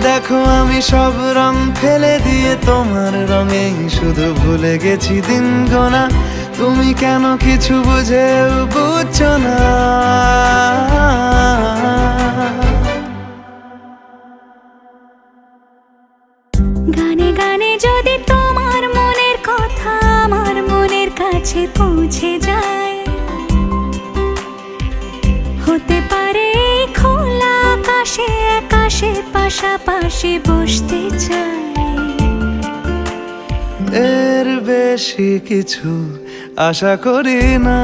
দেখো আমি সব রং ফেলে দিয়ে তোমার রঙেই শুধু ভুলে গেছি দিন গোনা। তুমি কেন কিছু বুঝেও বুঝছো না? গানে গানে যদি তোমার মনের কথা আমার মনের কাছে পৌঁছে যায়, হতে পারে এই খোলা আকাশে আকাশে পাশাপাশি বসতে চাই। এর বেশি কিছু আশা করি না।